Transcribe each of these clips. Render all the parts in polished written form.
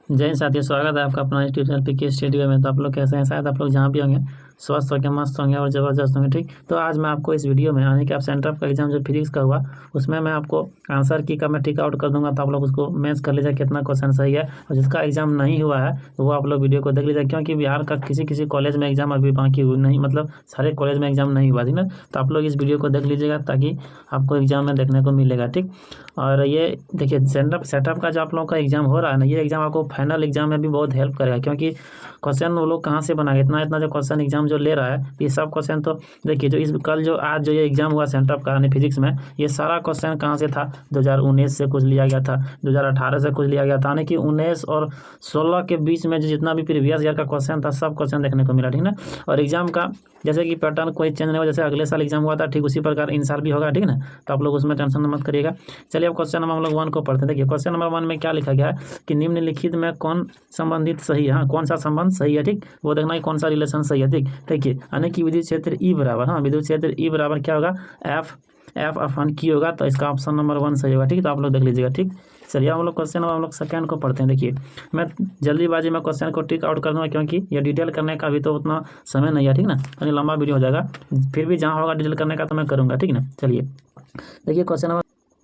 जय हिंद साथियों, स्वागत है आपका अपना ट्यूटोरियल पीके स्टूडियो में। तो आप लोग कैसे हैं? शायद आप लोग जहाँ भी होंगे स्वस्थ होंगे, मस्त होंगे और ज़बरदस्त होंगे। ठीक, तो आज मैं आपको इस वीडियो में यानी कि आप सेंटर का एग्जाम जो फिजिक्स का हुआ उसमें मैं आपको आंसर की का मैं टिक आउट कर दूंगा। तो आप लोग उसको मैच कर लीजिए कितना क्वेश्चन सही है। और जिसका एग्जाम नहीं हुआ है तो वो आप लोग वीडियो को देख लीजिए, क्योंकि बिहार का किसी किसी कॉलेज में एग्जाम अभी बाकी हुई नहीं, मतलब सारे कॉलेज में एग्जाम नहीं हुआ थी ना। तो आप लोग इस वीडियो को देख लीजिएगा ताकि आपको एग्जाम में देखने को मिलेगा। ठीक, और ये देखिए सेटअप का जो आप लोगों का एग्जाम हो रहा है ना, ये एग्जाम आपको फाइनल एग्जाम में भी बहुत हेल्प करेगा, क्योंकि क्वेश्चन वो लोग कहाँ से बनाए इतना इतना जो क्वेश्चन एग्जाम जो ले रहा है ये सब क्वेश्चन। तो देखिए जो इस कल जो आज जो ये एग्जाम हुआ सेंटअप का यानी फिजिक्स में, ये सारा क्वेश्चन कहाँ से था? 2019 से कुछ लिया गया था, 2018 से कुछ लिया गया था, यानी कि 19 और 16 के बीच में जो जितना भी प्रीवियस ईयर का क्वेश्चन था सब क्वेश्चन देखने को मिला। ठीक ना, और एग्जाम का जैसे कि पैटर्न कोई चेंज नहीं हुआ, जैसे अगले साल एग्जाम हुआ था ठीक उसी प्रकार इन साल भी होगा। ठीक ना, तो आप लोग उसमें टेंशन मत करिएगा। चलिए अब क्वेश्चन नंबर हम लोग 1 को पढ़ते हैं। देखिए क्वेश्चन नंबर 1 में क्या लिखा गया है कि निम्नलिखित में कौन संबंधित सही है। हाँ, कौन सा संबंध सही है? ठीक, वो देखना है कौन सा रिलेशन सही है। ठीक, देखिए यानी कि विद्युत क्षेत्र ई बराबर, हाँ विद्युत क्षेत्र ई बराबर क्या होगा? एफ अपन की होगा। तो इसका ऑप्शन नंबर 1 सही होगा। ठीक, तो आप लोग देख लीजिएगा। ठीक, चलिए हम लोग क्वेश्चन नंबर हम लोग सेकंड को पढ़ते हैं। देखिए मैं जल्दीबाजी में क्वेश्चन को टिक आउट कर दूंगा, क्योंकि ये डिटेल करने का भी तो उतना समय नहीं है। ठीक ना, यानी लंबा वीडियो हो जाएगा, फिर भी जहाँ होगा डिटेल करने का तो मैं करूँगा। ठीक ना, चलिए देखिए क्वेश्चन नंबर,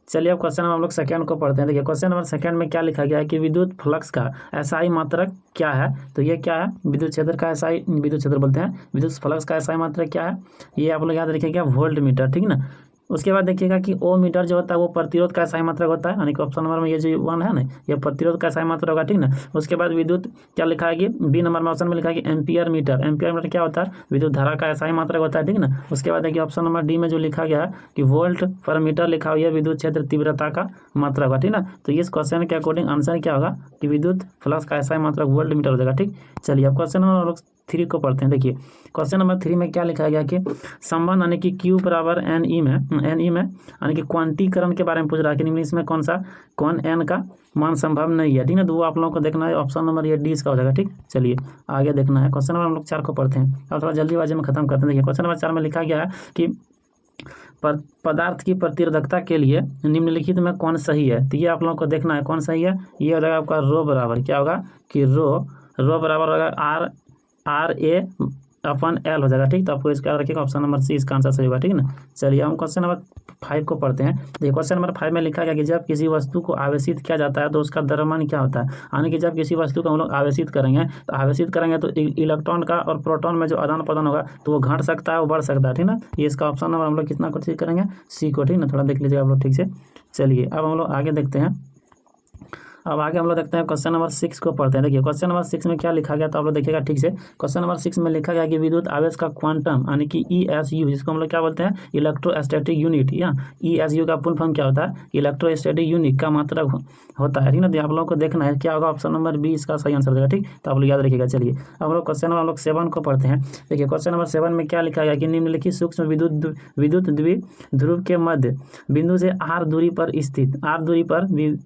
चलिए अब क्वेश्चन नंबर हम लोग सेकंड को पढ़ते हैं। देखिए क्वेश्चन नंबर सेकंड में क्या लिखा गया है कि विद्युत फ्लक्स का एसआई मात्रक क्या है। तो ये क्या है? विद्युत क्षेत्र का एसआई, विद्युत क्षेत्र बोलते हैं, विद्युत फ्लक्स का एसआई मात्रक क्या है? ये आप लोग याद रखिएगा, वोल्ट मीटर। ठीक ना, उसके बाद देखिएगा कि ओ मीटर जो होता है वो प्रतिरोध का एसआई मात्रक होता है, यानी कि ऑप्शन नंबर में ये जो 1 है ना, ये प्रतिरोध का एसआई मात्रक होगा। ठीक ना, उसके बाद विद्युत क्या लिखा है कि बी नंबर में ऑप्शन में लिखा है कि एम्पियर मीटर। एम्पियर मीटर क्या होता है? विद्युत धारा का एसआई मात्रक होता है। ठीक ना, उसके बाद देखिए ऑप्शन नंबर डी में जो लिखा गया है कि वोल्ट पर मीटर लिखा हुआ है विद्युत क्षेत्र तीव्रता का मात्रक होगा। ठीक ना, तो इस क्वेश्चन के अकॉर्डिंग आंसर क्या होगा कि विद्युत फ्लक्स का एसआई मात्रक वोल्ट मीटर हो जाएगा। ठीक, चलिए अब क्वेश्चन नंबर 3 को पढ़ते हैं। देखिए क्वेश्चन नंबर 3 में क्या लिखा गया कि संबंध यानी कि Q बराबर एन ई में यानी कि क्वांटीकरण के बारे में पूछ रहा है कि निम्न इसमें कौन n का मान संभव नहीं है। ठीक है, तो वो आप लोगों को देखना है, ऑप्शन नंबर ये डी इसका हो जाएगा। ठीक, चलिए आगे देखना है। क्वेश्चन नंबर हम लोग 4 को पढ़ते हैं और थोड़ा जल्दीबाजी में खत्म करते हैं। देखिए क्वेश्चन नंबर 4 में लिखा गया है कि पदार्थ की प्रतिरोधकता के लिए निम्नलिखित में कौन सही है। तो ये आप लोगों को देखना है कौन सही है। ये हो जाएगा आपका रो बराबर क्या होगा कि रो बराबर होगा आर ए अपन एल हो जाएगा। ठीक, तो आपको इसका याद रखिएगा, ऑप्शन नंबर सी इसका आंसर सही होगा। ठीक ना, चलिए हम क्वेश्चन नंबर 5 को पढ़ते हैं। देखिए क्वेश्चन नंबर 5 में लिखा गया कि जब किसी वस्तु को आवेशित किया जाता है तो उसका द्रव्यमान क्या होता है। यानी कि जब किसी वस्तु को हम लोग आवेशित करेंगे तो इलेक्ट्रॉन का और प्रोटॉन में जो आदान प्रदान होगा तो वो घट सकता है, वो बढ़ सकता है। ठीक ना, ये इसका ऑप्शन नंबर हम लोग कितना को ठीक करेंगे? सी को। ठीक ना, थोड़ा देख लीजिएगा आप लोग ठीक से। चलिए अब हम लोग आगे देखते हैं। अब आगे हम लोग देखते हैं क्वेश्चन नंबर 6 को पढ़ते हैं। देखिए क्वेश्चन नंबर 6 में क्या लिखा गया तो आप लोग देखिएगा ठीक से। क्वेश्चन नंबर 6 में लिखा गया कि विद्युत आवेश का क्वांटम यानी कि ESU, जिसको हम लोग क्या बोलते हैं? Electrostatic unit. या ESU का फुल फॉर्म क्या होता है? इलेक्ट्रोस्टैटिक यूनिट का मात्रक होता है। ठीक ना, तो आप लोगों को देखना है क्या होगा, ऑप्शन नंबर बी इसका सही आंसर देगा। ठीक, तो आप लोग याद रखिएगा। चलिए अब हम लोग क्वेश्चन नंबर हम लोग 7 को पढ़ते हैं। देखिए क्वेश्चन नंबर 7 में क्या लिखा गया कि निम्नलिखित सूक्ष्म विद्युत द्विध्रुव के मध्य बिंदु से r दूरी पर स्थित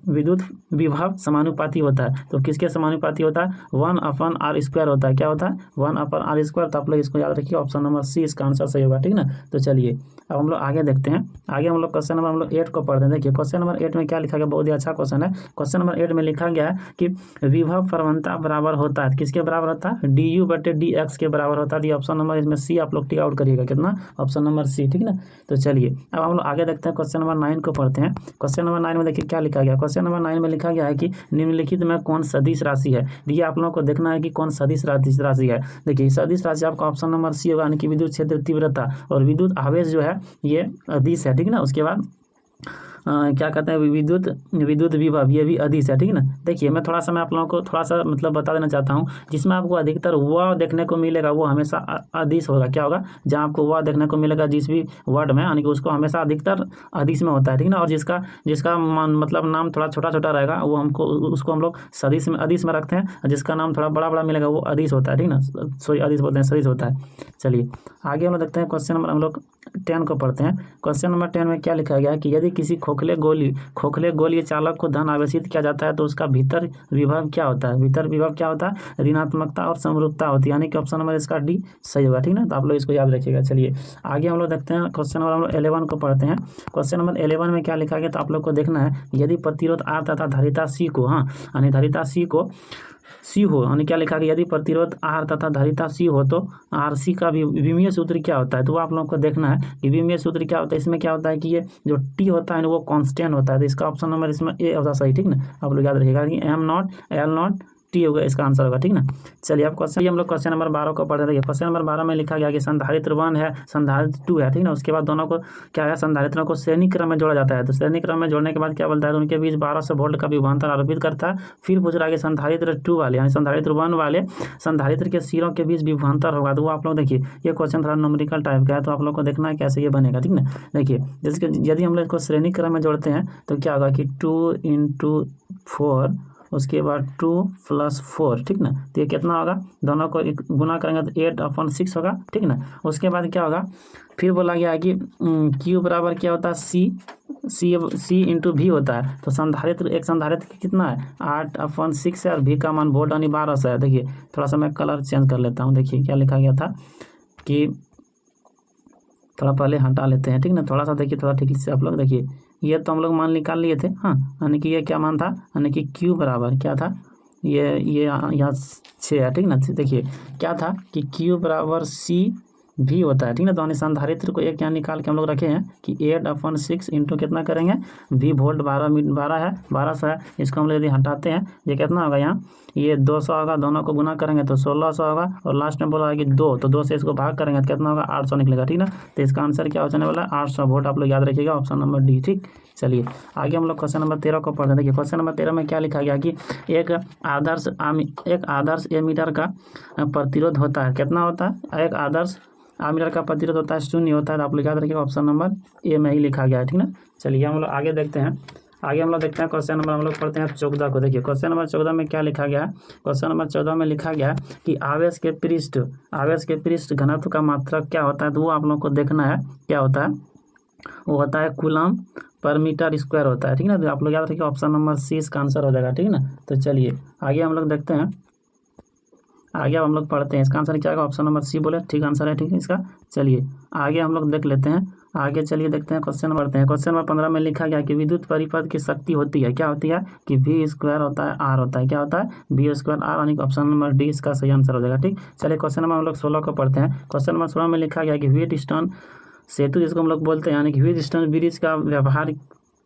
विद्युत विभव समानुपाती होता है। तो किसके समानुपाती होता है? 1/r² होता है। क्या होता है? 1/r²। तो आप लोग इसको याद रखिए, ऑप्शन नंबर सी इसका आंसर सही होगा। ठीक ना, तो चलिए अब हम लोग आगे देखते हैं। आगे हम लोग क्वेश्चन नंबर हम लोग 8 को पढ़ते हैं। देखिए क्वेश्चन नंबर 8 में क्या लिखा गया, बहुत ही अच्छा क्वेश्चन है। क्वेश्चन नंबर 8 में लिखा गया है कि विभव प्रवणता बराबर होता है, किसके बराबर होता है? du/dx के बराबर होता है। ये ऑप्शन नंबर इसमें सी आप लोग टिक आउट करिएगा, कितना? Option number C. ठीक ना, तो चलिए अब हम लोग आगे देखते हैं, क्वेश्चन नंबर 9 को पढ़ते हैं। क्वेश्चन नंबर 9 में देखिए क्या लिखा गया। क्वेश्चन नंबर 9 में लिखा गया है कि निम्नलिखित में कौन सदिश राशि है। देखिए आप लोगों को देखना है कि कौन सदिश राशि है। देखिए सदिश राशि आपका ऑप्शन नंबर सी होगा, यानी कि विद्युत क्षेत्र तीव्रता और विद्युत आवेश जो है ये अदिश है। ठीक ना, उसके बाद क्या कहते हैं विद्युत विभव, ये भी अदिश है। ठीक ना, देखिए मैं आप लोगों को थोड़ा सा मतलब बता देना चाहता हूँ, जिसमें आपको अधिकतर वह देखने को मिलेगा वो हमेशा अदिश होगा। क्या होगा? जहाँ आपको वह देखने को मिलेगा जिस भी वर्ड में, यानी कि उसको हमेशा अधिकतर अदिश में होता है। ठीक ना, और जिसका मतलब नाम थोड़ा छोटा छोटा रहेगा वो उसको हम लोग सदिश में अदिश में रखते हैं, और जिसका नाम थोड़ा बड़ा बड़ा मिलेगा वो अदिश होता है। ठीक ना, सॉरी अदिश बोलते हैं, सदिश होता है। चलिए आगे हम लोग देखते हैं क्वेश्चन नंबर हम लोग 10 को पढ़ते हैं। क्वेश्चन नंबर 10 में क्या लिखा गया है कि यदि किसी खोखले गोलीय चालक को धन आवेशित किया जाता है तो उसका भीतर विभव क्या होता है? भीतर विभव क्या होता है? ऋणात्मकता और समरूपता होती है, यानी कि ऑप्शन नंबर इसका डी सही होगा। ठीक ना, तो आप लोग इसको याद रखिएगा। चलिए आगे हम लोग देखते हैं, क्वेश्चन नंबर हम लोग 11 को पढ़ते हैं। क्वेश्चन नंबर 11 में क्या लिखा गया तो आप लोग को देखना है, यदि प्रतिरोध R तथा धारिता C को, यानी धारिता C हो, यानी क्या लिखा गया, यदि प्रतिरोध R तथा धारिता C हो तो RC का भी विमीय सूत्र क्या होता है? तो वो आप लोगों को देखना है कि विमीय सूत्र क्या होता है। इसमें क्या होता है कि ये जो T होता है ना वो कांस्टेंट होता है, तो इसका ऑप्शन नंबर इसमें ए होता है सही। ठीक ना, आप लोग याद रखिएगा कि M0 L0 T होगा, इसका आंसर होगा। ठीक ना, चलिए अब हम लोग क्वेश्चन नंबर 12 को पढ़ते हैं। क्वेश्चन नंबर 12 में लिखा गया कि संधारित्र 1 है, संधारित्र 2 है। ठीक ना, उसके बाद दोनों को क्या है, संधारित्रों को श्रेणी क्रम में जोड़ा जाता है। तो श्रेणी क्रम में जोड़ने के बाद क्या बोलता है, तो उनके बीच 1200 वोल्ट का विभवांतर आरोपित करता है। फिर पूछ रहा है कि संधारित्र 2 वाले, यानी संधारित्र 1 वाले संधारित्र के सिरों के बीच विभवांतर होगा। तो वो आप लोग देखिए, ये क्वेश्चन थोड़ा न्यूमेरिकल टाइप का है, तो आप लोग को देखना है कैसे ये बनेगा। ठीक ना, देखिए जैसे यदि हम लोग इसको श्रेणी क्रम में जोड़ते हैं तो क्या होगा कि 2 × 4, उसके बाद 2 + 4। ठीक ना, तो ये कितना होगा, दोनों को एक गुना करेंगे तो 8/6 होगा। ठीक ना, उसके बाद क्या होगा, फिर बोला गया है कि Q बराबर क्या होता है, C × V होता है। तो एक संधारित्र कितना है, 8/6 है, और V का मान वोल्ट यानी 1200 है। देखिए थोड़ा सा मैं कलर चेंज कर लेता हूँ। देखिए क्या लिखा गया था कि थोड़ा पहले हटा लेते हैं। ठीक ना, थोड़ा सा देखिए, थोड़ा ठीक से आप लोग देखिए, ये तो हम लोग मान निकाल लिए थे। यानी कि ये क्या मान था, यानी कि Q बराबर क्या था, ये यहाँ 6 है। ठीक ना, देखिए क्या था कि Q बराबर C V होता है। ठीक ना, तो संधारित्र को एक यहाँ निकाल के हम लोग रखे हैं कि 8/6 इंटू कितना करेंगे, V वोल्ट 12 है, 1200 है। इसको हम लोग यदि हटाते हैं, ये कितना होगा, यहाँ ये 200 होगा, दोनों को गुना करेंगे तो 1600 होगा, और लास्ट में बोला है कि 2, तो 2 से इसको भाग करेंगे तो कितना होगा, 800 निकलेगा। ठीक ना, तो इसका आंसर क्या हो जाने वाला है, 800 वोल्ट। आप लोग याद रखिएगा, ऑप्शन नंबर डी। ठीक, चलिए आगे हम लोग क्वेश्चन नंबर 13 को पढ़ते हैं। देखिए क्वेश्चन नंबर 13 में क्या लिखा गया कि एक आदर्श एमीटर का प्रतिरोध होता है, कितना होता है, एक आदर्श आमीटर का प्रतिरोध होता है 0 होता है। तो आप लोग याद रखिएगा, ऑप्शन नंबर ए में ही लिखा गया है। ठीक ना, चलिए हम लोग आगे देखते हैं। आगे हम लोग देखते हैं क्वेश्चन नंबर हम लोग पढ़ते हैं 14 को। देखिए क्वेश्चन नंबर 14 में क्या लिखा गया है, क्वेश्चन नंबर 14 में लिखा गया है कि आवेश के पृष्ठ घनत्व का मात्रक क्या होता है। तो वो आप लोग को देखना है, क्या होता है, वो होता है कूलम पर मीटर स्क्वायर होता है। ठीक ना, तो आप लोग याद रखिए, ऑप्शन नंबर सी इसका आंसर हो जाएगा। ठीक ना, तो चलिए आगे हम लोग देखते हैं, आगे अब हम लोग पढ़ते हैं। इसका आंसर क्या होगा, ऑप्शन नंबर सी बोले ठीक आंसर है। ठीक है इसका, चलिए आगे हम लोग देख लेते हैं। आगे चलिए देखते हैं, क्वेश्चन पढ़ते हैं। क्वेश्चन नंबर 15 में लिखा गया कि विद्युत परिपथ की शक्ति होती है, क्या होती है, कि V² होता है, R होता है, क्या होता है, V² R, यानी कि ऑप्शन नंबर डी इसका सही आंसर हो जाएगा। ठीक, चलिए क्वेश्चन नंबर हम लोग 16 को पढ़ते हैं। क्वेश्चन नंबर 16 में लिखा गया कि व्हीटस्टोन सेतु जिसको हम लोग बोलते हैं, यानी कि व्हीटस्टोन ब्रिज का व्यवहार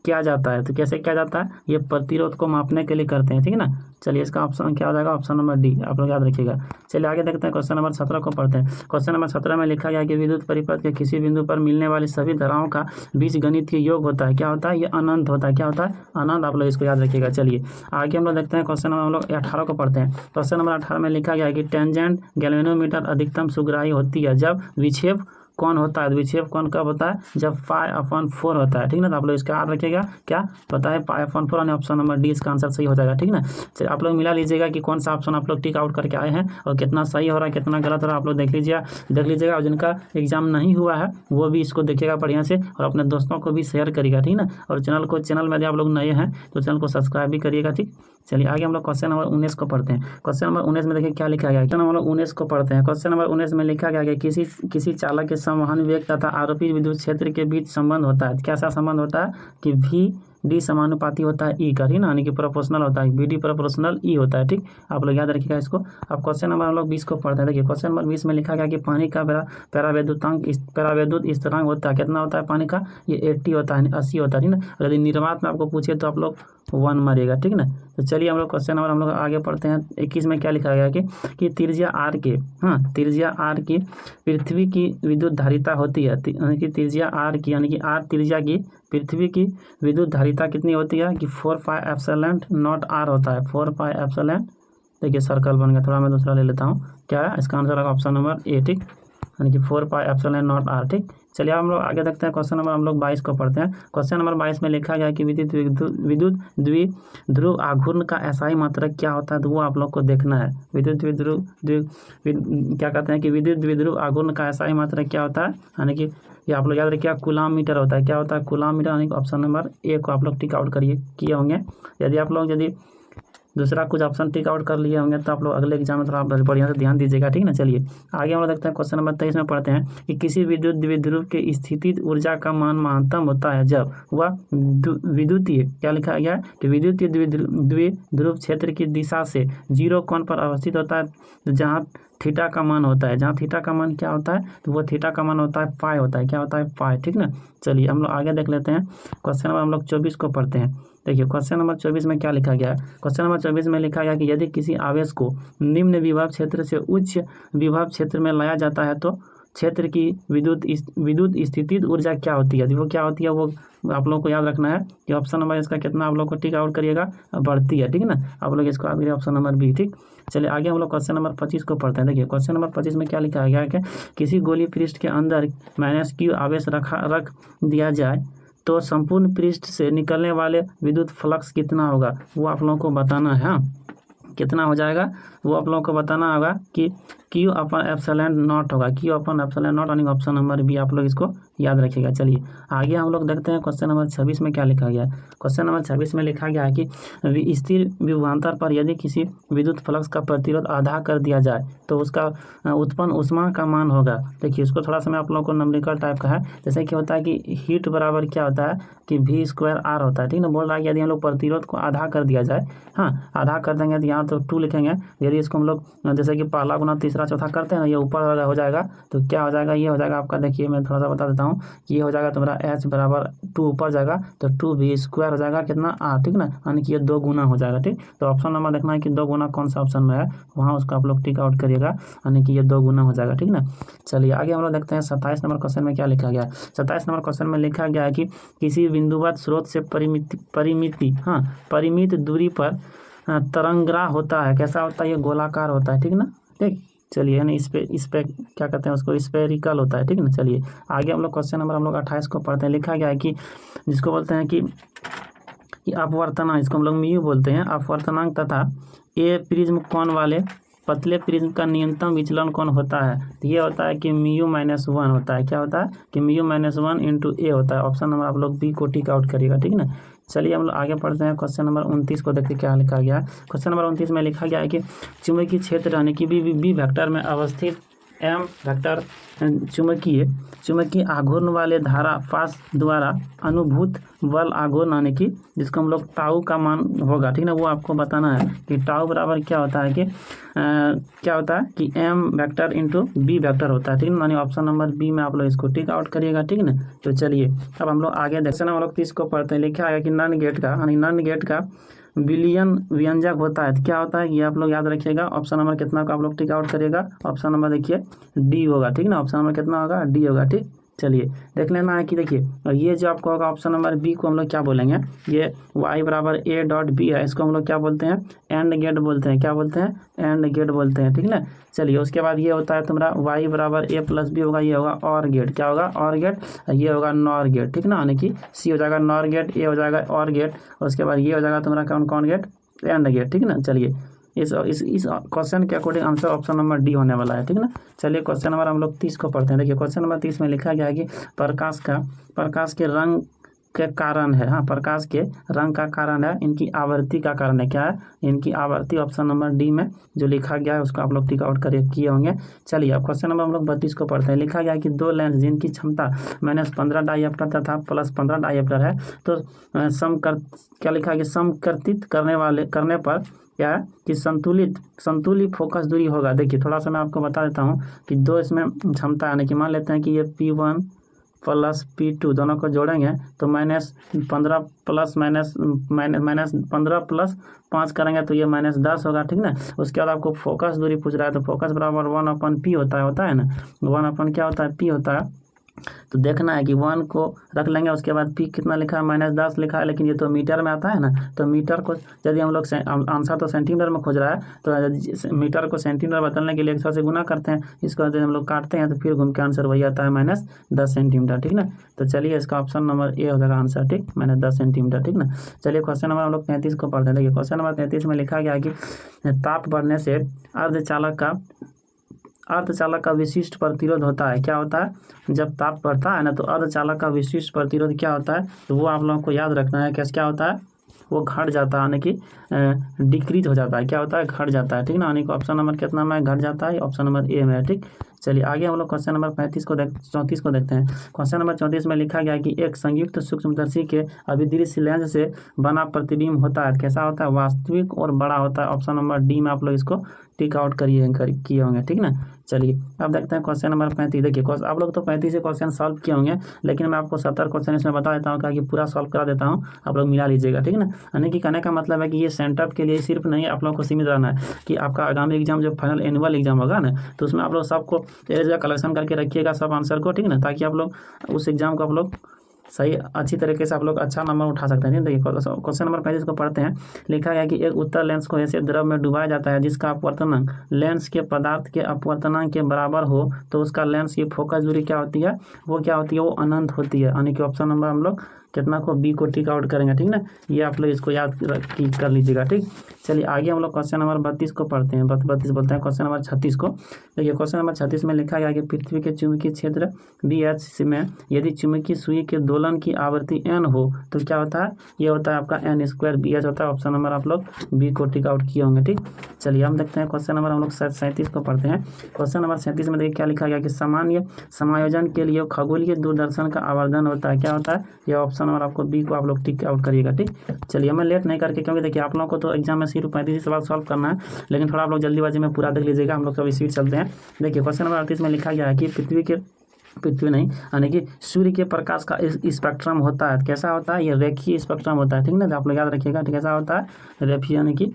किया जाता है। तो कैसे किया जाता है, ये प्रतिरोध को मापने के लिए करते हैं। ठीक है ना, चलिए इसका ऑप्शन क्या हो जाएगा, ऑप्शन नंबर डी, आप लोग याद रखिएगा। चलिए आगे देखते हैं, क्वेश्चन नंबर 17 को पढ़ते हैं। क्वेश्चन नंबर 17 में लिखा गया कि विद्युत परिपथ के किसी बिंदु पर मिलने वाली सभी धाराओं का बीजगणित योग होता है, क्या होता है, ये अनंत होता है, क्या होता है, अनंत। आप लोग इसको याद रखिएगा। चलिए आगे हम लोग देखते हैं, क्वेश्चन नंबर हम लोग 18 को पढ़ते हैं। क्वेश्चन नंबर 18 में लिखा गया है कि टेंजेंट गैल्वेनोमीटर अधिकतम सुग्राही होती है जब विक्षेप कौन होता है। विक्षेप कौन कब होता है, जब π/4 होता है। ठीक ना, तो आप लोग इसका याद रखिएगा, क्या पता है, π/4, यानी ऑप्शन नंबर डी इसका आंसर सही हो जाएगा। ठीक ना, चलिए आप लोग मिला लीजिएगा कि कौन सा ऑप्शन आप लोग टिक आउट करके आए हैं और कितना सही हो रहा है, कितना गलत हो रहा है, आप लोग देख लीजिएगा। और जिनका एग्जाम नहीं हुआ है वो भी इसको देखिएगा बढ़िया से, और अपने दोस्तों को भी शेयर करिएगा। ठीक ना, और चैनल में यदि आप लोग नए हैं तो चैनल को सब्सक्राइब भी करिएगा। ठीक, चलिए आगे हम लोग क्वेश्चन नंबर 19 को पढ़ते हैं। क्वेश्चन नंबर 19 में देखिए क्या लिखा गया है, क्वेश्चन नंबर 19 को पढ़ते हैं। क्वेश्चन नंबर 19 में लिखा गया कि किसी चालक के संवहन वेग तथा आरोपित विद्युत क्षेत्र के बीच संबंध होता है। कैसा संबंध होता है कि V/D समानुपाती होता है E का, ठीक ना, यानी कि प्रोपोर्शनल होता है, VD प्रोपोर्शनल E होता है। ठीक, आप लोग याद रखिएगा इसको। अब क्वेश्चन नंबर हम लोग 20 को पढ़ते हैं। देखिए क्वेश्चन नंबर 20 में लिखा गया कि पानी का परावैद्युत स्थिरांक होता है, कितना होता है पानी का, ये 80 होता है, 80 होता है। ठीक ना, यदि निर्वात में आपको पूछे तो आप लोग 1 मारिएगा। ठीक ना, तो चलिए हम लोग क्वेश्चन नंबर हम लोग आगे पढ़ते हैं। 21 में क्या लिखा गया कि त्रिज्या R की पृथ्वी की विद्युत धारिता होती है, यानी कि त्रिज्या R की, यानी कि R त्रिज्या की पृथ्वी की विद्युत धारिता कितनी होती है कि 4πε0 होता है, 4πε। देखिए सर्कल बन गया, थोड़ा मैं दूसरा ले लेता हूँ, क्या है इसका आंसर होगा ऑप्शन नंबर ए। ठीक, यानी कि 4πε0 ठीक, चलिए हम लोग आगे देखते हैं। क्वेश्चन नंबर हम लोग 22 को पढ़ते हैं। क्वेश्चन नंबर 22 में लिखा गया कि विद्युत द्विध्रुव आघूर्ण का एसआई मात्रक क्या होता है। तो वो आप लोग को देखना है। विद्युत द्विध्रुव आघूर्ण का एसआई मात्रक क्या होता है, यानी कि ये आप लोग याद रखिएगा कूलाम मीटर होता है। क्या होता है? कूलाम मीटर, यानी ऑप्शन नंबर ए को आप लोग टिक आउट किए होंगे। यदि दूसरा कुछ ऑप्शन टिक आउट कर लिए होंगे तो आप लोग अगले एग्जाम में थोड़ा बढ़िया से ध्यान दीजिएगा, ठीक ना। चलिए आगे हम लोग देखते हैं क्वेश्चन नंबर 23 में पढ़ते हैं कि किसी विद्युत द्विध्रुव के स्थितिज ऊर्जा का मान महत्तम होता है जब वह विद्युतीय, क्या लिखा गया है कि विद्युतीय द्विध्रुव क्षेत्र की दिशा से 0 कोण पर अवस्थित होता है, जहाँ थीटा का मान होता है। जहाँ थीटा का मान क्या होता है? तो वो थीटा का मान होता है पाई होता है। क्या होता है? पाई, ठीक ना। चलिए हम लोग आगे देख लेते हैं। क्वेश्चन नंबर हम लोग 24 को पढ़ते हैं। देखिए क्वेश्चन नंबर 24 में क्या लिखा गया है। क्वेश्चन नंबर 24 में लिखा गया कि यदि किसी आवेश को निम्न विभव क्षेत्र से उच्च विभव क्षेत्र में लाया जाता है तो क्षेत्र की विद्युत स्थितिज ऊर्जा क्या होती है? वो क्या होती है वो आप लोगों को याद रखना है कि ऑप्शन नंबर इसका कितना आप लोग को टिक आउट करिएगा, बढ़ती है, ठीक ना। आप लोग इसको आप ऑप्शन नंबर बी, ठीक। चलिए आगे हम लोग क्वेश्चन नंबर 25 को पढ़ते हैं। देखिए क्वेश्चन नंबर 25 में क्या लिखा गया है कि किसी गोली पृष्ठ के अंदर -q आवेश रख दिया जाए तो संपूर्ण पृष्ठ से निकलने वाले विद्युत फ्लक्स कितना होगा, वो आप लोगों को बताना है। कितना हो जाएगा वो आप लोगों को बताना होगा कि Q/ε0 होगा। Q/ε0 यानी ऑप्शन नंबर बी, आप लोग इसको याद रखिएगा। चलिए आगे हम लोग देखते हैं क्वेश्चन नंबर 26 में क्या लिखा गया है। क्वेश्चन नंबर 26 में लिखा गया है कि स्थिर विभवांतर पर यदि किसी विद्युत फ्लक्स का प्रतिरोध आधा कर दिया जाए तो उसका उत्पन्न ऊष्मा का मान होगा। देखिए इसको थोड़ा सा मैं आप लोगों को नंबरिकल टाइप का है, जैसे कि होता है कि हीट बराबर क्या होता है कि V²R होता है, ठीक ना। बोल रहा है कि यदि हम लोग प्रतिरोध को आधा कर दिया जाए, हाँ आधा कर देंगे तो यहाँ तो 2 लिखेंगे। यदि इसको हम लोग जैसे कि पहला गुना तीसरा चौथा करते हैं ना, ये ऊपर वाला हो जाएगा तो क्या हो जाएगा, ये हो जाएगा आपका। देखिए मैं थोड़ा सा बता देता हूँ कि ये हो जाएगा तुम्हारा H बराबर 2 ऊपर जाएगा तो 2V² हो जाएगा कितना R, ठीक ना। यानी कि ये 2 गुना हो जाएगा, ठीक। तो ऑप्शन नंबर देखना है कि 2 गुना कौन सा ऑप्शन में है, वहाँ उसका आप लोग टिक आउट करिएगा, यानी कि ये 2 गुना हो जाएगा, ठीक ना। चलिए आगे हम लोग देखते हैं 27 नंबर क्वेश्चन में क्या लिखा गया है। 27 नंबर क्वेश्चन में लिखा गया है कि किसी बिंदुवत स्रोत से परिमित दूरी पर तरंगग्राह होता है। कैसा होता है? ये गोलाकार होता है, ठीक ना, ठीक। चलिए यानी इस पे क्या कहते हैं उसको, स्फेरिकल होता है, ठीक ना। चलिए आगे हम लोग क्वेश्चन नंबर हम लोग 28 को पढ़ते हैं। लिखा गया है कि जिसको बोलते हैं कि अपवर्तनांक, इसको हम लोग म्यू बोलते हैं, अपवर्तनांक तथा ए प्रिज्म कोण वाले पतले प्रिज्म का न्यूनतम विचलन कोण होता है। तो ये होता है कि μ-1 होता है। क्या होता है कि μ-1 इंटू ए होता है। ऑप्शन नंबर आप लोग बी को टिक आउट करिएगा, ठीक ना। चलिए हम लोग आगे पढ़ते हैं। क्वेश्चन नंबर 29 को देखते क्या लिखा गया है। क्वेश्चन नंबर 29 में लिखा गया है कि चुंबकीय क्षेत्र यानी कि बी वेक्टर में अवस्थित एम वेक्टर चुंबकीय आघूर्ण वाले धारा पास द्वारा अनुभूत बल आघूर्ण यानी कि जिसको हम लोग टाउ का मान होगा, ठीक ना। वो आपको बताना है कि टाउ बराबर क्या होता है कि क्या होता है कि M vector into B vector होता है, ठीक ना। यानी ऑप्शन नंबर बी में आप लोग इसको टिक आउट करिएगा, ठीक ना। तो चलिए अब हम लोग आगे देखते हैं। हम लोग 30 को पढ़ते हैं। लिखा है कि नन गेट का विलयन व्यंजक होता है। तो क्या होता है ये आप लोग याद रखिएगा। ऑप्शन नंबर कितना का आप लोग टिक आउट करिएगा। ऑप्शन नंबर देखिए डी होगा, ठीक ना। ऑप्शन नंबर कितना होगा? डी होगा, ठीक। चलिए देख लेना है कि देखिए और ये जो आपको होगा ऑप्शन नंबर बी को हम लोग क्या बोलेंगे, ये y बराबर a डॉट बी है, इसको हम लोग क्या बोलते हैं? एंड गेट बोलते हैं। क्या बोलते हैं? एंड गेट बोलते हैं, ठीक ना। चलिए उसके बाद ये होता है तुम्हारा y बराबर a प्लस बी होगा, ये होगा और गेट। क्या होगा? और गेट। ये होगा नॉर गेट, ठीक ना। यानी कि सी हो जाएगा नॉर गेट, ए हो जाएगा और गेट, उसके बाद ये हो जाएगा तुम्हारा कौन गेट? एंड गेट, ठीक ना। चलिए इस क्वेश्चन के according answer option number D होने वाला है, ठीक ना। चलिए क्वेश्चन नंबर हम लोग 30 को पढ़ते हैं। देखिए क्वेश्चन नंबर 30 में लिखा गया है कि प्रकाश के रंग के कारण है, हाँ प्रकाश के रंग का कारण है इनकी आवृत्ति का कारण है। क्या है? इनकी आवृत्ति। ऑप्शन नंबर डी में जो लिखा गया है उसको आप लोग टिक आउट किए होंगे। चलिए अब क्वेश्चन नंबर हम लोग 32 को पढ़ते हैं। लिखा गया है कि 2 लेंस जिनकी क्षमता -15 डायप्टर तथा +15 डायप्टर है तो क्या लिखा है कि समकर्तित करने पर क्या है कि संतुलित फोकस दूरी होगा। देखिए थोड़ा सा मैं आपको बता देता हूँ कि 2 इसमें क्षमता यानी कि मान लेते हैं कि ये P1 प्लस P2 दोनों को जोड़ेंगे तो -15 प्लस 5 करेंगे तो ये -10 होगा, ठीक ना। उसके बाद आपको फोकस दूरी पूछ रहा है तो फोकस बराबर 1/P होता है ना। 1 क्या होता है? P होता है। तो देखना है कि 1 को रख लेंगे, उसके बाद P कितना लिखा है? -10 लिखा है, लेकिन ये तो मीटर में आता है ना। तो मीटर को यदि हम लोग आंसर तो सेंटीमीटर में खोज रहा है तो मीटर को सेंटीमीटर बदलने के लिए 100 से गुना करते हैं। इसको यदि हम लोग काटते हैं तो फिर घूम के आंसर वही आता है -10 सेंटीमीटर, ठीक ना। तो चलिए इसका ऑप्शन नंबर ए हो जाएगा आंसर, ठीक, -10 सेंटीमीटर, ठीक ना। चलिए क्वेश्चन नंबर हम लोग 33 को पढ़ते हैं। देखिए क्वेश्चन नंबर 33 में लिखा गया है कि ताप बढ़ने से अर्धचालक का अर्धचालक का विशिष्ट प्रतिरोध होता है। क्या होता है? जब ताप बढ़ता है ना तो अर्धचालक का विशिष्ट प्रतिरोध क्या होता है, तो वो आप लोगों को याद रखना है। कैसे क्या होता है? वो घट जाता है, यानी कि डिक्रीज हो जाता है। क्या होता है? घट जाता है। ठीक ना, यानी कि ऑप्शन नंबर कितना में घट जाता है? ऑप्शन नंबर ए में है। ठीक, चलिए आगे हम लोग क्वेश्चन नंबर 34 को देखते हैं। क्वेश्चन नंबर 34 में लिखा गया है कि एक संयुक्त सूक्ष्मदर्शी के अभिदृश्य लेंस से बना प्रतिबिंब होता है। कैसा होता है? वास्तविक और बड़ा होता है। ऑप्शन नंबर डी में आप लोग इसको टिक आउट किए होंगे। ठीक ना, चलिए अब देखते हैं क्वेश्चन नंबर 35। देखिए आप लोग तो 35 से क्वेश्चन सॉल्व किए होंगे, लेकिन मैं आपको 70 क्वेश्चन इसमें बता देता हूँ, क्या कि पूरा सॉल्व करा देता हूँ, आप लोग मिला लीजिएगा। ठीक ना, यानी कि कहने का मतलब है कि ये सेंटर के लिए सिर्फ नहीं आप लोगों को सीमित रहना है कि आपका आगामी एग्जाम जो फाइनल एनुअल एग्जाम होगा ना, तो उसमें आप लोग सबको एक जगह कलेक्शन करके रखिएगा सब आंसर को। ठीक ना, ताकि आप लोग उस एग्जाम को आप लोग सही अच्छी तरीके से आप लोग अच्छा नंबर उठा सकते हैं। देखिए क्वेश्चन नंबर 35 को पढ़ते हैं। लिखा गया कि एक उत्तल लेंस को ऐसे द्रव में डुबाया जाता है जिसका अपवर्तनांक लेंस के पदार्थ के अपवर्तनांक के बराबर हो, तो उसका लेंस की फोकस दूरी क्या होती है? वो क्या होती है? वो अनंत होती है। यानी कि ऑप्शन नंबर हम लोग कितना को बी को टिक आउट करेंगे। ठीक ना, ये आप लोग इसको याद कर लीजिएगा। ठीक, चलिए आगे हम लोग क्वेश्चन नंबर 32 को पढ़ते हैं। 32 बोलते हैं क्वेश्चन नंबर 36 को। देखिए क्वेश्चन नंबर 36 में लिखा गया कि पृथ्वी के चुंबकीय क्षेत्र BH में यदि चुंबकीय सुई के दोलन की आवृत्ति n हो तो क्या होता है? ये होता है आपका n² BH होता है। ऑप्शन नंबर आप लोग बी को टिक आउट किए होंगे। ठीक, चलिए हम देखते हैं क्वेश्चन नंबर हम लोग 37 को पढ़ते हैं। क्वेश्चन नंबर 37 में देखिए क्या लिखा गया कि सामान्य समायोजन के लिए खगोलीय दूरदर्शन का आवर्धन होता है। क्या होता है? ये ऑप्शन नंबर आपको बी को आप लोग टिक आउट करिएगा। ठीक, चलिए हमें लेट नहीं करके, क्योंकि देखिए आप लोगों को तो एग्जाम में सिर्फ 35 सवाल सॉल्व करना है, लेकिन थोड़ा आप लोग जल्दीबाजी में पूरा देख लीजिएगा। हम लोग कभी स्पीड चलते हैं। देखिए क्वेश्चन नंबर 38 में लिखा गया है कि पृथ्वी नहीं यानी कि सूर्य के प्रकाश का स्पेक्ट्रम होता है। कैसा होता है? ये रेखीय स्पेक्ट्रम होता है। ठीक ना, तो आप लोग याद रखिएगा। ठीक, कैसा होता है? रेखीय यानी कि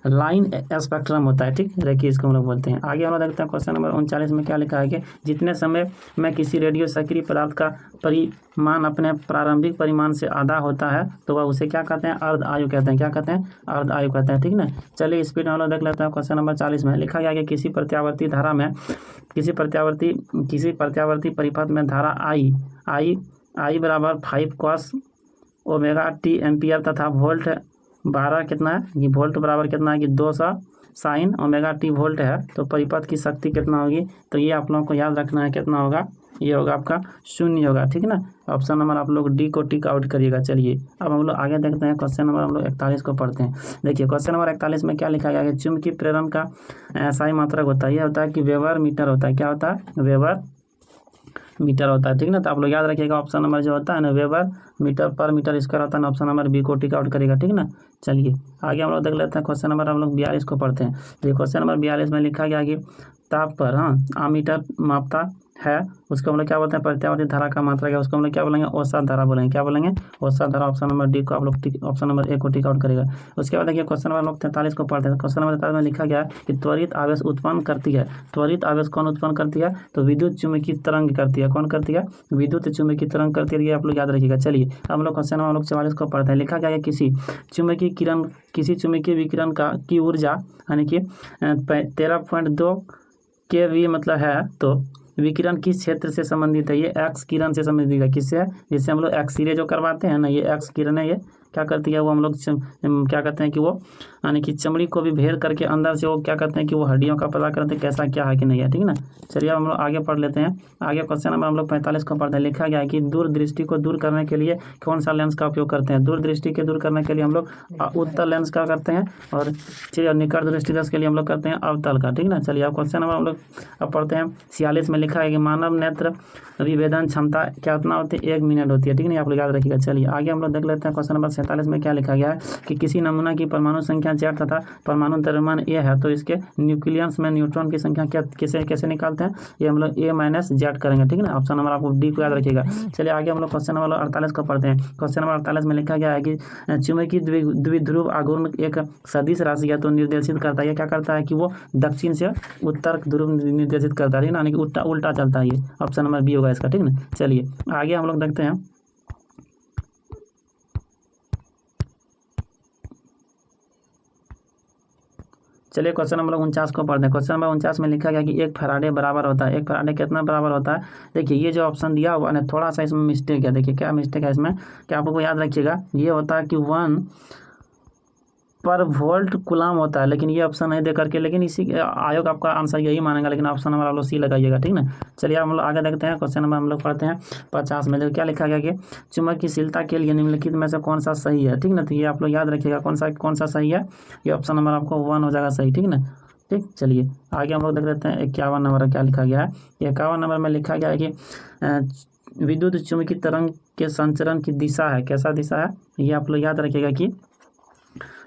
लाइन स्पेक्ट्रम होता है। ठीक, रेखीय इसको हम लोग बोलते हैं। आगे हम लोग देखते हैं क्वेश्चन नंबर 39 में क्या लिखा है कि जितने समय में किसी रेडियो सक्रिय पदार्थ का परिमाण अपने प्रारंभिक परिमाण से आधा होता है तो वह उसे क्या कहते हैं? अर्ध आयु कहते हैं। क्या कहते हैं? अर्ध आयु कहते हैं। ठीक ना, चलिए स्पीड में हम लोग देख लेते हैं। क्वेश्चन नंबर 40 में लिखा गया कि किसी प्रत्यावर्ती धारा में किसी प्रत्यावर्ती परिपथ में धारा आई बराबर 5 cos ओमेगा टी एम्पियर तथा वोल्ट 12 कितना है? ये वोल्ट बराबर कितना है कि 200 साइन ओमेगा टी वोल्ट है। तो परिपथ की शक्ति कितना होगी? तो ये आप लोगों को याद रखना है कितना होगा? ये होगा आपका 0 होगा। ठीक ना, ऑप्शन नंबर आप लोग डी को टिक आउट करिएगा। चलिए अब हम लोग आगे देखते हैं। क्वेश्चन नंबर हम लोग 41 को पढ़ते हैं। देखिए क्वेश्चन नंबर 41 में क्या लिखा गया है? चुंबकीय प्रेरण का ऐसा ही मात्रक होता है। यह होता है कि वेबर मीटर होता है। क्या होता है? वेबर मीटर होता है। ठीक ना, तो आप लोग याद रखिएगा ऑप्शन नंबर जो होता है ना वेबर मीटर पर मीटर स्क्वायर होता है ना, ऑप्शन नंबर बी को टिक आउट करेगा। ठीक ना, चलिए आगे हम लोग देख लेते हैं। क्वेश्चन नंबर हम लोग 42 को पढ़ते हैं। ये क्वेश्चन नंबर 42 में लिखा गया कि ताप पर आमीटर मापता है, उसको हम लोग क्या बोलते हैं? प्रत्यावर्ती धारा का मात्रा है, उसको हम लोग क्या बोलेंगे? औसत धारा बोलेंगे। क्या बोलेंगे? औसत धारा। ऑप्शन नंबर डी को आप लोग ऑप्शन नंबर ए को टिक आउट करेगा। उसके बाद देखिए क्वेश्चन नंबर हम लोग 43 को पढ़ते हैं। क्वेश्चन नंबर 43 में लिखा गया है कि त्वरित आवेश उत्पन्न करती है। त्वरित आवेश कौन उत्पन्न करती है? तो विद्युत चुम्बकीय तरंग करती है। कौन करती है? विद्युत चुम्बकीय तरंग करती है। ये आप लोग याद रखिएगा। चलिए अब हम लोग क्वेश्चन नंबर 44 को पढ़ते हैं। लिखा गया है किसी चुम्बकीय विकिरण की ऊर्जा यानी कि 13.2 kV मतलब है, तो विकिरण किस क्षेत्र से संबंधित है? ये एक्स किरण से संबंधित है। किससे? जिससे हम लोग एक्सरे जो करवाते हैं ना, ये एक्स किरण है। ये क्या करती है? वो हम लोग क्या कहते हैं कि वो यानी कि चमड़ी को भी भेद करके अंदर से वो क्या करते हैं कि वो हड्डियों का पता करते हैं कैसा क्या है कि नहीं है। ठीक ना, चलिए हम लोग आगे पढ़ लेते हैं। आगे क्वेश्चन नंबर हम लोग 45 को पढ़ते हैं। लिखा गया है कि दूरदृष्टि को दूर करने के लिए कौन सा लेंस का उपयोग करते हैं? दूरदृष्टि के दूर करने के लिए हम लोग उत्तल लेंस का करते हैं, और चलिए निकट दृष्टि के लिए हम लोग करते हैं अवतल का। ठीक ना, चलिए अब क्वेश्चन नंबर हम लोग अब पढ़ते हैं। 46 में लिखा है कि मानव नेत्र विभेदन क्षमता कितना होती है? 1 मिनट होती है। ठीक है, आप लोग याद रखिएगा। चलिए आगे हम लोग देख लेते हैं। क्वेश्चन नंबर 47 में क्या लिखा गया है कि किसी नमूना की परमाणु संख्या Z तथा परमाणु द्रव्यमान A है, तो इसके न्यूक्लियस में न्यूट्रॉन की संख्या कैसे निकालते हैं? ये हम लोग A-Z करेंगे। ठीक है ना, ऑप्शन नंबर आपको डी को याद रखिएगा। चलिए आगे हम लोग क्वेश्चन नंबर 48 को पढ़ते हैं। क्वेश्चन नंबर 48 में लिखा गया है कि चुंबकीय द्विध्रुव आघूर्ण एक सदिश राशि है, तो निर्देशित करता है। क्या करता है कि वो दक्षिण से उत्तर ध्रुव निर्देशित करता है, यानी कि उल्टा चलता है। ये ऑप्शन नंबर बी होगा इसका। ठीक ना, चलिए आगे हम लोग देखते हैं। चलिए क्वेश्चन नंबर 49 को पढ़ते हैं। क्वेश्चन नंबर 49 में लिखा गया कि 1 फैराडे बराबर होता है। 1 फैराडे कितना बराबर होता है? देखिए ये जो ऑप्शन दिया हुआ है थोड़ा सा इसमें मिस्टेक है। देखिए क्या मिस्टेक है इसमें, क्या आपको याद रखिएगा। ये होता है कि 1 पर वोल्ट कूलम होता है, लेकिन ये ऑप्शन नहीं दे करके, लेकिन इसी आयोग आपका आंसर यही मानेगा, लेकिन ऑप्शन नंबर आप लोग सी लगाइएगा, ठीक ना। चलिए हम लोग आगे देखते हैं। क्वेश्चन नंबर हम लोग पढ़ते हैं 50 में। देखो क्या लिखा गया कि चुंबकशीलता के लिए निम्नलिखित में से कौन सा सही है, ठीक ना। तो ये आप लोग याद रखिएगा कौन सा सही है। ये ऑप्शन नंबर आपको 1 हो जाएगा सही, ठीक ना। ठीक, चलिए आगे हम लोग देख लेते हैं 51 नंबर क्या लिखा गया है। 51 नंबर में लिखा गया है कि विद्युत चुम्बकीय तरंग के संचरण की दिशा है, कैसा दिशा है, ये आप लोग याद रखिएगा कि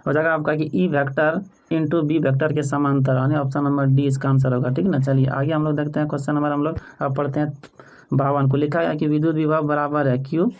हो जाएगा आपका कि E vector into B vector के समांतर, यानी ऑप्शन नंबर डी इसका आंसर होगा, ठीक ना। चलिए आगे हम लोग देखते हैं क्वेश्चन नंबर हम लोग अब पढ़ते हैं 52 को। लिखा गया कि विद्युत विभव बराबर है क्यू,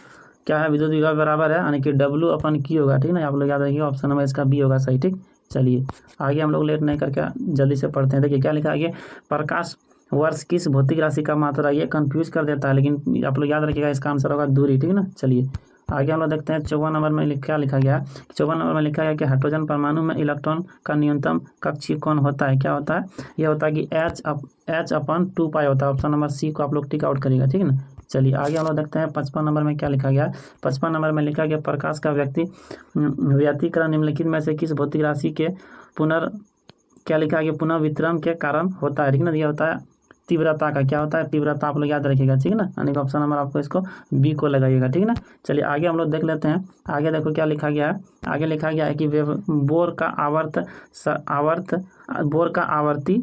क्या है, विद्युत विभव बराबर है यानी कि W अपन क्यू होगा, ठीक ना। आप लोग याद रखिएगा ऑप्शन नंबर इसका बी होगा सही, ठीक। चलिए आगे हम लोग लेट नहीं करके जल्दी से पढ़ते हैं। देखिए क्या लिखा है, प्रकाश वर्ष किस भौतिक राशि का मात्रा, ये कंफ्यूज कर देता है, लेकिन आप लोग याद रखिएगा इसका आंसर होगा दूरी, ठीक ना। चलिए आगे हम लोग देखते हैं 54 नंबर में क्या लिखा गया है। 54 नंबर में लिखा गया कि हाइड्रोजन परमाणु में इलेक्ट्रॉन का न्यूनतम कक्षीय कोण होता है, क्या होता है, यह होता है कि H/2 होता है। ऑप्शन नंबर सी को आप लोग टिक आउट करिएगा, ठीक ना। चलिए आगे हम लोग देखते हैं 55 नंबर में क्या लिखा गया है। 55 नंबर में लिखा गया प्रकाश का व्यतिकरण निम्नलिखित में से किस भौतिक राशि के क्या लिखा गया पुनर्वितरण के कारण होता है, ठीक ना। यह होता है तीव्रता का, क्या होता है, तीव्रता आप लोग याद रखिएगा, ठीक ना। यानी कि ऑप्शन नंबर आपको इसको बी को लगाइएगा, ठीक ना। चलिए आगे हम लोग देख लेते हैं। आगे देखो क्या लिखा गया है। आगे लिखा गया है कि बोर का आवर्ती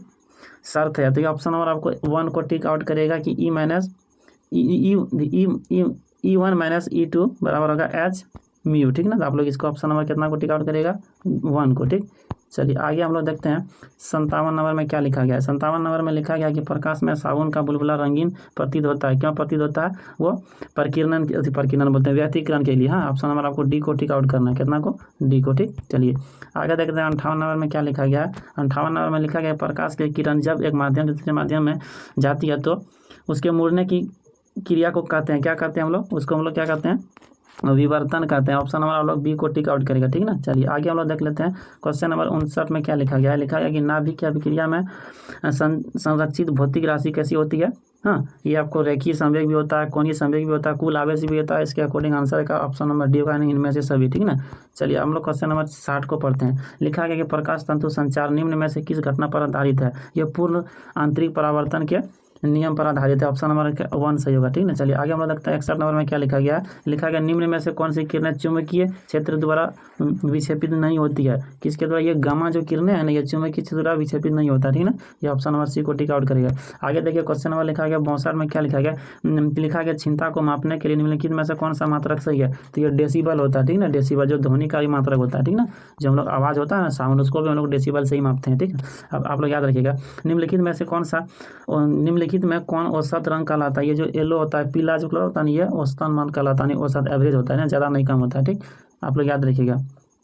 शर्त है, तो ये ऑप्शन नंबर आपको 1 को टिक आउट करेगा कि E1 - E2 बराबर होगा H म्यू, ठीक ना। तो आप लोग इसको ऑप्शन नंबर कितना को टिक आउट करेगा, 1 को, ठीक। चलिए आगे हम लोग देखते हैं 57 नंबर में क्या लिखा गया है। 57 नंबर में लिखा गया कि प्रकाश में साबुन का बुलबुला रंगीन प्रतीत होता है, क्यों प्रतीत होता है, वो प्रकीर्णन बोलते हैं, व्यतिकरण के लिए। हाँ, ऑप्शन नंबर आपको डी को टिक आउट करना है, कितना को, डी को, ठीक। चलिए आगे देखते हैं 58 नंबर में क्या लिखा गया है। 58 नंबर में लिखा गया प्रकाश की किरण जब एक माध्यम से दूसरे माध्यम में जाती है तो उसके मुड़ने की क्रिया को कहते हैं, क्या कहते हैं हम लोग, उसको हम लोग क्या कहते हैं, विवर्तन कहते हैं। ऑप्शन नंबर आप लोग बी को टिक आउट करेगा, ठीक ना। चलिए आगे हम लोग देख लेते हैं क्वेश्चन नंबर 59 में क्या लिखा गया है। लिखा गया कि नाभिक की अभिक्रिया में संरक्षित भौतिक राशि कैसी होती है। हाँ, ये आपको रेखीय संवेग भी होता है, कोणीय संवेग भी होता है, कुल आवेश भी होता है। इसके अकॉर्डिंग आंसर का ऑप्शन नंबर डी होगा, नहीं इनमें से सभी, ठीक ना। चलिए हम लोग क्वेश्चन नंबर 60 को पढ़ते हैं। लिखा गया कि प्रकाश तंतु संचार निम्न में से किस घटना पर आधारित है, यह पूर्ण आंतरिक परावर्तन के नियम पर आधारित है। ऑप्शन नंबर 1 सही होगा, ठीक ना। चलिए आगे हम लोग देखते हैं 61 नंबर में क्या लिखा गया है। लिखा गया निम्न में से कौन सी किरणें चुंबकीय क्षेत्र द्वारा विक्षेपित नहीं होती है, किसके द्वारा, ये गामा जो किरणें हैं ना, ये चुंबकीय क्षेत्र द्वारा विक्षेपित नहीं होता, ठीक ना। ये ऑप्शन नंबर सी को टिक आउट करेगा। आगे देखिए क्वेश्चन नंबर लिखा गया 62 में क्या लिखा गया। लिखा गया क्षमता को मापने के लिए निम्नलिखित में से कौन सा मात्रक सही है, तो ये डेसिबल होता है, ठीक ना। डेसिबल जो ध्वनि का भी मात्रक होता है, ठीक ना। जो हम लोग आवाज़ होता है ना, साउंड, उसको भी हम लोग डेसिबल से ही मापते हैं, ठीक है। अब आप लोग याद रखिएगा निम्नलिखित में से निम्नलिखित में कौन औसत रंग कहलाता है। ये जो येलो होता है, पीला जो कलर होता है, ये औसतन मान कहलाता है, औसत एवरेज होता है ना, ज़्यादा नहीं कम होता है, ठीक। आप लोग याद रखिएगा।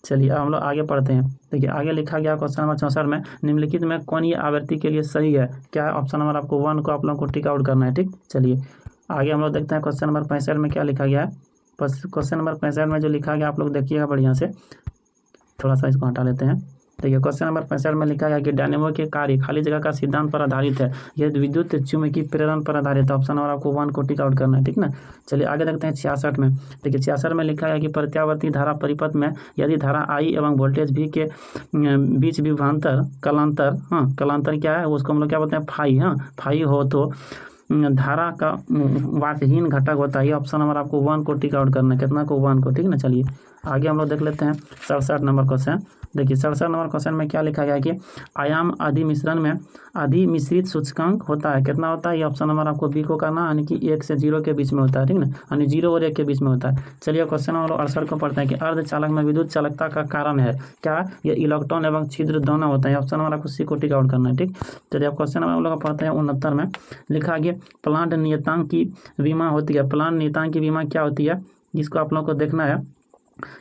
चलिए अब हम लोग आगे पढ़ते हैं। देखिए आगे लिखा गया क्वेश्चन नंबर 64 में निम्नलिखित में कौन ये आवृत्ति के लिए सही है, क्या है, ऑप्शन नंबर आपको 1 को आप लोगों को टिक आउट करना है, ठीक। चलिए आगे हम लोग देखते हैं क्वेश्चन नंबर 65 में क्या लिखा गया है। क्वेश्चन नंबर 65 में जो लिखा गया आप लोग देखिएगा बढ़िया से, थोड़ा सा इसको हटा लेते हैं। देखिए क्वेश्चन नंबर 65 में लिखा गया कि डायनेमो के कार्य खाली जगह का सिद्धांत पर आधारित है, यह विद्युत चुम्बकीय प्रेरण पर आधारित है। ऑप्शन नंबर आपको 1 को टिक आउट करना है, ठीक ना। चलिए आगे देखते हैं 66 में। देखिए 66 में लिखा गया कि प्रत्यावर्ती धारा परिपथ में यदि धारा I एवं वोल्टेज V के बीच विभवांतर कलांतर क्या है, उसको हम लोग क्या बोलते हैं, फाई। हाँ, फाई हो तो धारा का वाटहीन घटक होता है। ये ऑप्शन नंबर आपको 1 को टिक आउट करना है, कितना को, 1 को, ठीक ना। चलिए आगे हम लोग देख लेते हैं 67 नंबर क्वेश्चन। देखिए 67 नंबर क्वेश्चन में क्या लिखा गया कि आयाम अधिमिश्रण में अधिमिश्रित सूचकांक होता है, कितना होता है, ये ऑप्शन नंबर आपको बी को करना, यानी कि 1 से 0 के बीच में होता है, ठीक ना, यानी 0 और 1 के बीच में होता है। चलिए क्वेश्चन नंबर 68 को पढ़ते हैं कि अर्धचालक में विद्युत चालकता का कारण है क्या, ये इलेक्ट्रॉन एवं छिद्र दोनों होता है। ऑप्शन नंबर आपको सी को टिक आउट करना है, ठीक। चलिए अब क्वेश्चन नंबर हम लोग पढ़ते हैं 69 में। लिखा गया प्लांट नियतांक की विमा होती है। प्लांट नियतांक की विमा क्या होती है, जिसको आप लोग को देखना है।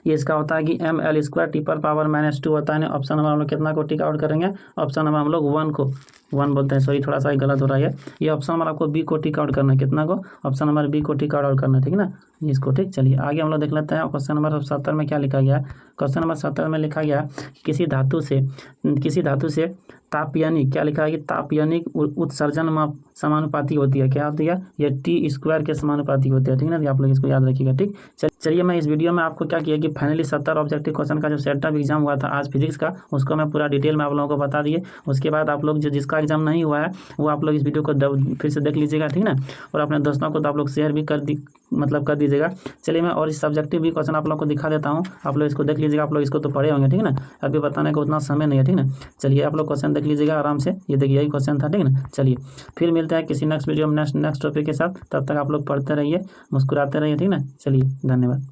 ये इसका होता है कि ml² T⁻⁻² होता है। ऑप्शन नंबर हम लोग कितना को टिक आउट करेंगे, ऑप्शन नंबर हम लोग 1 को, 1 बोलते हैं, सॉरी थोड़ा सा गलत हो रहा है। ये ऑप्शन नंबर आपको बी को टिक आउट करना है, कितना को, ऑप्शन नंबर बी को टिक आउट करना है, ठीक ना, इसको, ठीक। चलिए आगे हम लोग देख लेते हैं क्वेश्चन नंबर 70 में क्या लिखा गया है। क्वेश्चन नंबर 70 में लिखा गया किसी धातु से तापयानिक, क्या लिखा है कि तापयानिक उत्सर्जन समानुपाती होती है। क्या होती है? ये टी स्क्वायर के समानुपाती होती है, ठीक है ना। आप लोग इसको याद रखिएगा, ठीक। चलिए मैं इस वीडियो में आपको क्या किया कि फाइनली 70 ऑब्जेक्टिव क्वेश्चन का जो सेटअप एग्जाम हुआ था आज फिजिक्स का, उसको मैं पूरा डिटेल में आप लोगों को बता दिए। उसके बाद आप लोग जिसका एग्जाम नहीं हुआ है वो आप लोग इस वीडियो को फिर से देख लीजिएगा, ठीक ना। और अपने दोस्तों को तो आप लोग शेयर भी कर दीजिएगा। चलिए मैं और इस सब्जेक्टिव भी क्वेश्चन आप लोग को दिखा देता हूँ, आप लोग इसको देख लीजिएगा। आप लोग इसको तो पढ़े होंगे, ठीक ना। अभी बताने का उतना समय नहीं है, ठीक ना। चलिए आप लोग क्वेश्चन देख लीजिएगा आराम से। ये देखिए यही क्वेश्चन था, ठीक ना। चलिए फिर मिलते हैं किसी नेक्स्ट वीडियो में नेक्स्ट टॉपिक के साथ। तब तक आप लोग पढ़ते रहिए, मुस्कुराते रहिए, ठीक ना। चलिए धन्यवाद।